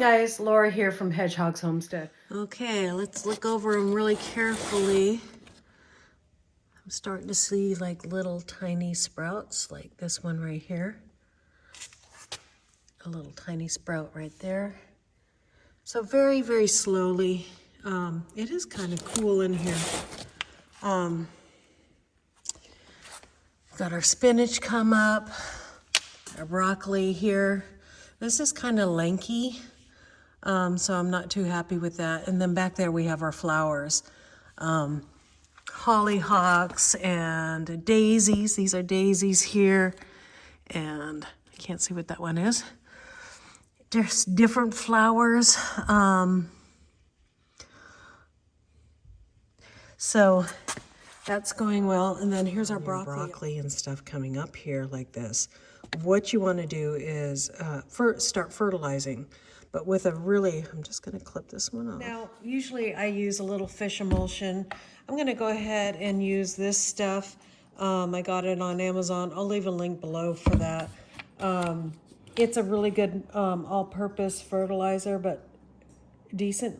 guys, Laura here from Hedgehogs Homestead. Okay, let's look over them really carefully. I'm starting to see like little tiny sprouts, like this one right here. A little tiny sprout right there. So very, very slowly. It is kind of cool in here. Got our spinach come up, our broccoli here. This is kind of lanky. So I'm not too happy with that. And then back there we have our flowers. Hollyhocks and daisies. These are daisies here. And I can't see what that one is. There's different flowers. So that's going well. And then here's our broccoli and stuff coming up here like this. What you want to do is start fertilizing. But with a really, I'm just going to clip this one off. Now, usually I use a little fish emulsion. I'm going to go ahead and use this stuff. I got it on Amazon. I'll leave a link below for that. It's a really good all-purpose fertilizer, but decent.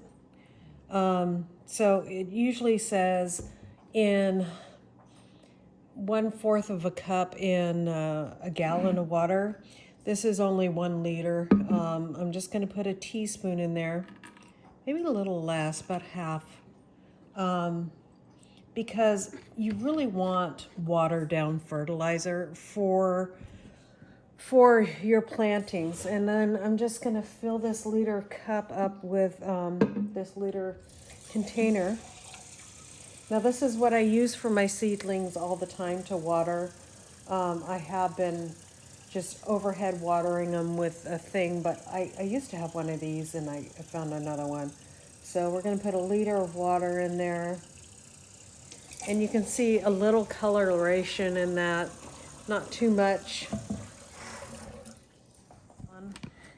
So it usually says in 1/4 of a cup in a gallon of water. This is only 1 liter. I'm just going to put a teaspoon in there, maybe a little less, about half, because you really want watered down fertilizer for your plantings. And then I'm just going to fill this liter cup up with this liter container. Now this is what I use for my seedlings all the time to water. I have been just overhead watering them with a thing, but I used to have one of these and I found another one. So we're going to put a liter of water in there. And you can see a little coloration in that, not too much.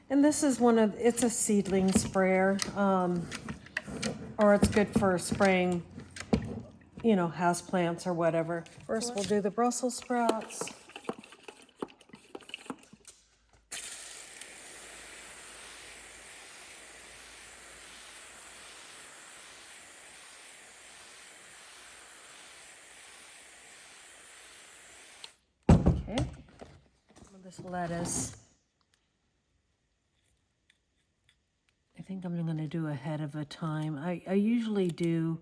And this is it's a seedling sprayer, or it's good for spraying, you know, houseplants or whatever. First we'll do the Brussels sprouts. Okay, some of this lettuce. I think I'm going to do ahead of a time. I usually do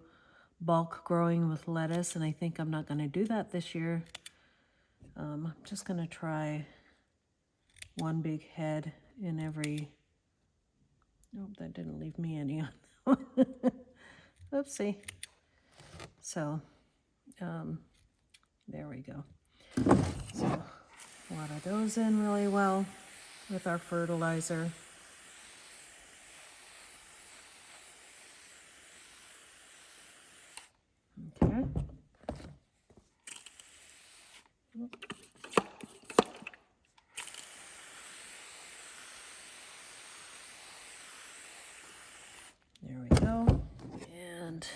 bulk growing with lettuce, and I think I'm not going to do that this year. I'm just going to try one big head in every... Nope, that didn't leave me any on that one. Oopsie. So, there we go. So, water those in really well with our fertilizer. Okay. There we go. And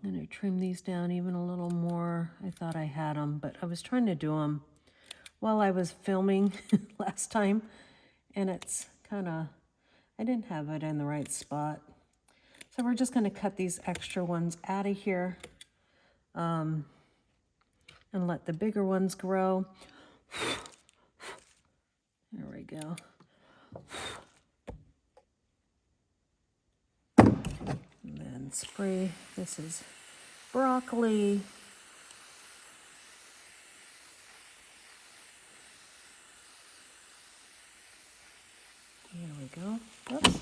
I'm going to trim these down even a little more. I thought I had them, but I was trying to do them while I was filming last time, and it's kind of, I didn't have it in the right spot. So we're just going to cut these extra ones out of here and let the bigger ones grow. There we go. And then spray. This is broccoli. There we go. Oops.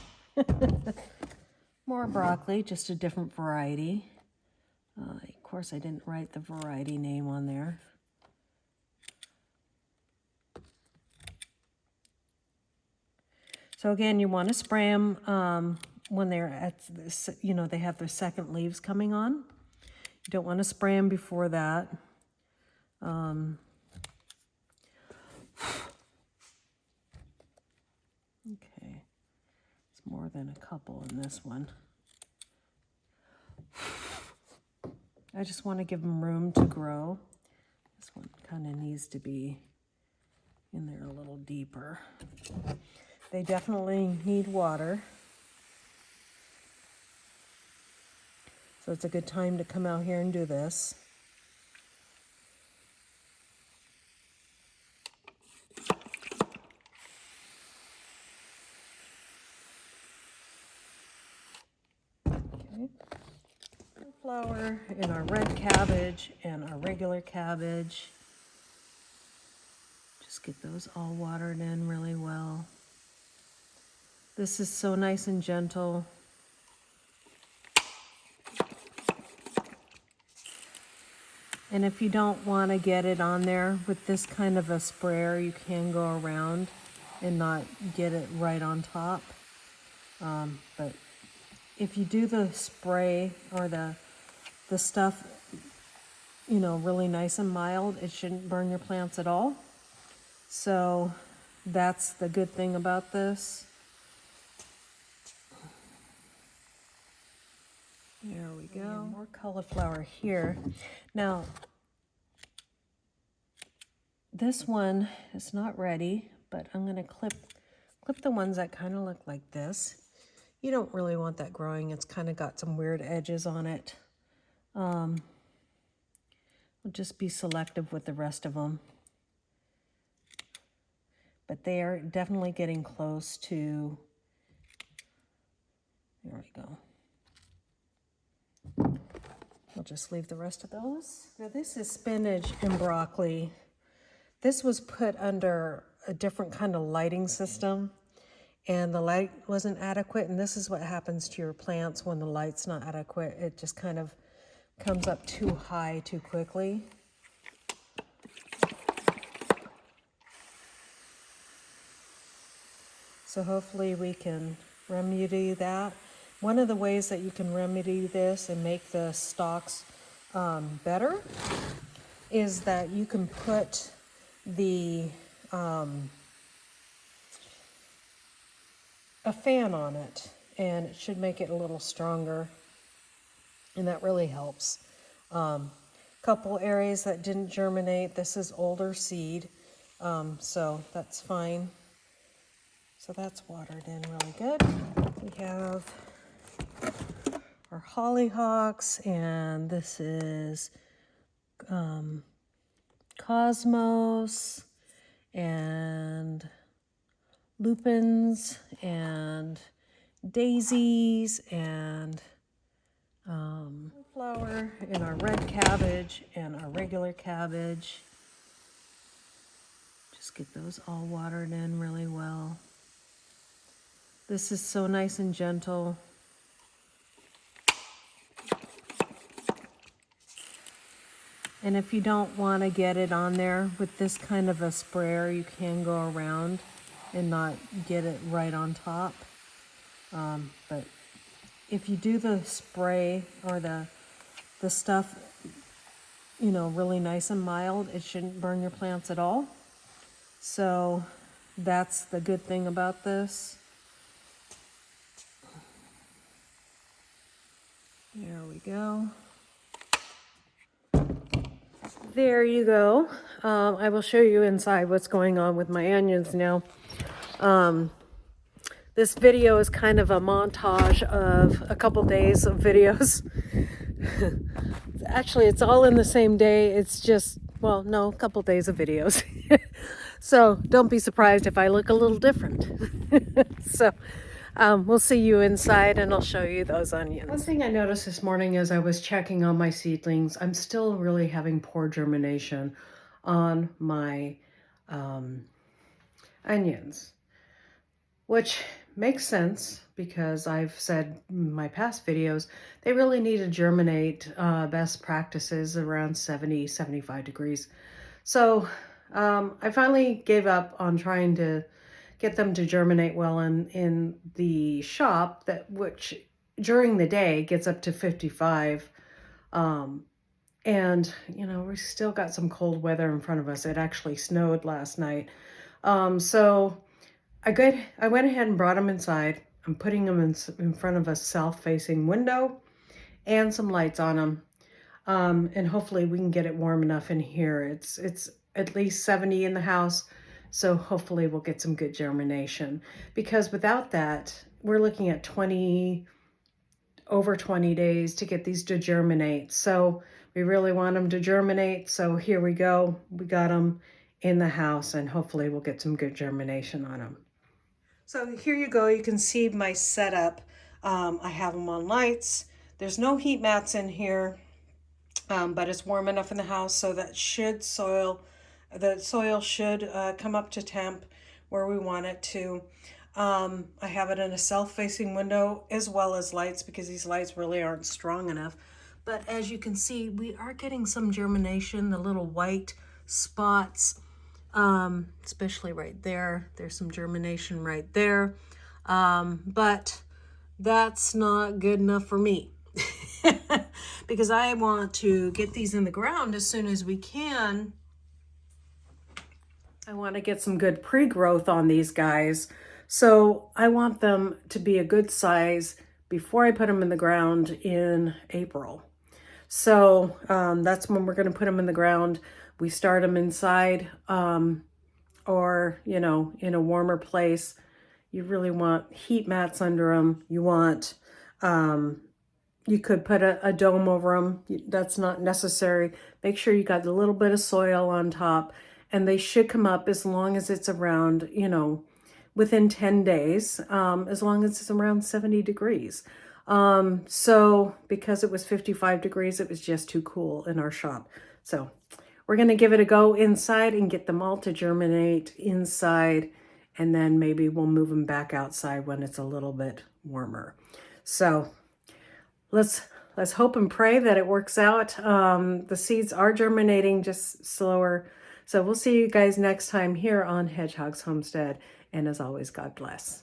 More broccoli, just a different variety. Of course, I didn't write the variety name on there. So again, you want to spray them when they're at this, you know, they have their second leaves coming on. You don't want to spray them before that. Okay, it's more than a couple in this one. I just want to give them room to grow. This one kind of needs to be in there a little deeper. they definitely need water. So it's a good time to come out here and do this. Okay. Flower in our red cabbage and our regular cabbage. Just get those all watered in really well. This is so nice and gentle. And if you don't want to get it on there with this kind of a sprayer, you can go around and not get it right on top. But if you do the spray or the stuff, you know, really nice and mild, it shouldn't burn your plants at all. So that's the good thing about this. There we go. And more cauliflower here. Now, this one is not ready, but I'm going to clip the ones that kind of look like this. You don't really want that growing. It's kind of got some weird edges on it. We'll just be selective with the rest of them. But they are definitely getting close to, there we go. We'll just leave the rest of those. Now this is spinach and broccoli. This was put under a different kind of lighting system, and the light wasn't adequate, and this is what happens to your plants when the light's not adequate. It just kind of comes up too high too quickly. So hopefully we can remedy that. One of the ways that you can remedy this and make the stalks better is that you can put the a fan on it, and it should make it a little stronger, and that really helps. Couple areas that didn't germinate. This is older seed, so that's fine. So that's watered in really good. We have our hollyhocks, and this is cosmos and lupins and daisies and flower in our red cabbage and our regular cabbage. Just get those all watered in really well. This is so nice and gentle. And if you don't want to get it on there with this kind of a sprayer, you can go around and not get it right on top. But if you do the spray or the stuff, you know, really nice and mild, it shouldn't burn your plants at all. So that's the good thing about this. There we go. There you go. I will show you inside what's going on with my onions now. This video is kind of a montage of a couple days of videos. Actually, it's all in the same day. It's just, well, no, a couple days of videos. So don't be surprised if I look a little different. So we'll see you inside, and I'll show you those onions. One thing I noticed this morning as I was checking on my seedlings, I'm still really having poor germination on my onions, which makes sense because I've said in my past videos, they really need to germinate best practices around 70, 75 degrees. So I finally gave up on trying to get them to germinate well in the shop, which during the day gets up to 55. And, you know, we still got some cold weather in front of us. It actually snowed last night. So I went ahead and brought them inside. I'm putting them in front of a south-facing window and some lights on them. And hopefully we can get it warm enough in here. It's at least 70 in the house. So hopefully we'll get some good germination, because without that, we're looking at over 20 days to get these to germinate. So we really want them to germinate. So here we go. We got them in the house, and hopefully we'll get some good germination on them. So here you go. You can see my setup. I have them on lights. There's no heat mats in here, but it's warm enough in the house so that the soil should come up to temp where we want it to. I have it in a south-facing window as well as lights, because these lights really aren't strong enough. But as you can see, we are getting some germination, the little white spots, especially right there. There's some germination right there. But that's not good enough for me. Because I want to get these in the ground as soon as we can. I want to get some good pre-growth on these guys. So I want them to be a good size before I put them in the ground in April. So that's when we're going to put them in the ground. We start them inside, or, you know, in a warmer place. You really want heat mats under them. You want, you could put a dome over them. That's not necessary. Make sure you got a little bit of soil on top, and they should come up as long as it's around, you know, within 10 days, as long as it's around 70 degrees. So because it was 55 degrees, it was just too cool in our shop. So we're going to give it a go inside and get them all to germinate inside. And then maybe we'll move them back outside when it's a little bit warmer. So let's hope and pray that it works out. The seeds are germinating just slower. So we'll see you guys next time here on Hedgehog's Homestead. And as always, God bless.